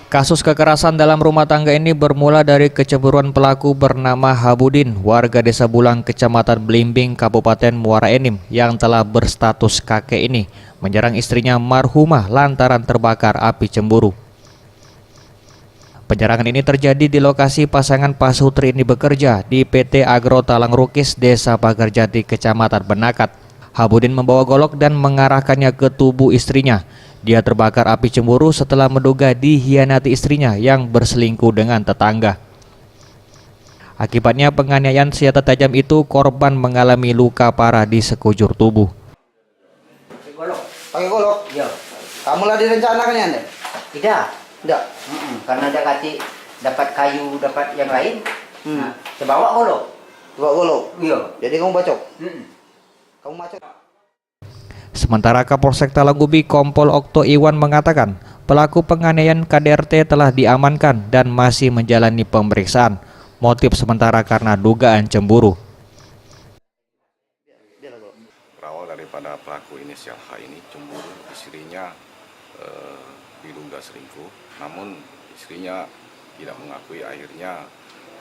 Kasus kekerasan dalam rumah tangga ini bermula dari kecemburuan pelaku bernama Habudin, warga Desa Bulang, Kecamatan Blimbing, Kabupaten Muara Enim, yang telah berstatus kakek ini menyerang istrinya marhumah lantaran terbakar api cemburu. Penyerangan ini terjadi di lokasi pasangan pasutri ini bekerja di PT Agro Talang Rukis, Desa Pagarjati, Kecamatan Benakat. Habudin membawa golok dan mengarahkannya ke tubuh istrinya. Dia terbakar api cemburu setelah menduga dikhianati istrinya yang berselingkuh dengan tetangga. Akibatnya penganiayaan senjata tajam itu, korban mengalami luka parah di sekujur tubuh. Pakai golok? Iya. Kamu lah direncanakannya anda? Tidak. Tidak. Karena dia kasih dapat kayu, dapat yang lain. Nah, saya bawa golok. Bawa golok? Iya. Jadi kamu bacok? Kamu bacok? Sementara Kapolsek Talang Ubi Kompol Okto Iwan mengatakan pelaku penganiayaan KDRT telah diamankan dan masih menjalani pemeriksaan. Motif sementara karena dugaan cemburu. Berawal daripada pelaku inisial H ini cemburu istrinya diduga selingkuh, namun istrinya tidak mengakui, akhirnya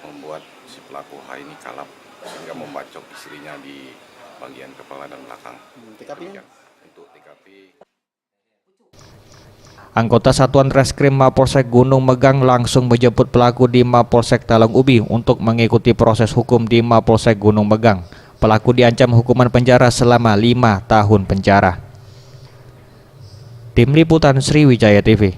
membuat si pelaku H ini kalap sehingga membacok istrinya di bagian kepala dan belakang. Untuk TKP. Anggota Satuan Reskrim Mapolsek Gunung Megang langsung menjemput pelaku di Mapolsek Talang Ubi untuk mengikuti proses hukum di Mapolsek Gunung Megang. Pelaku diancam hukuman penjara selama 5 tahun penjara. Tim Liputan Sriwijaya TV.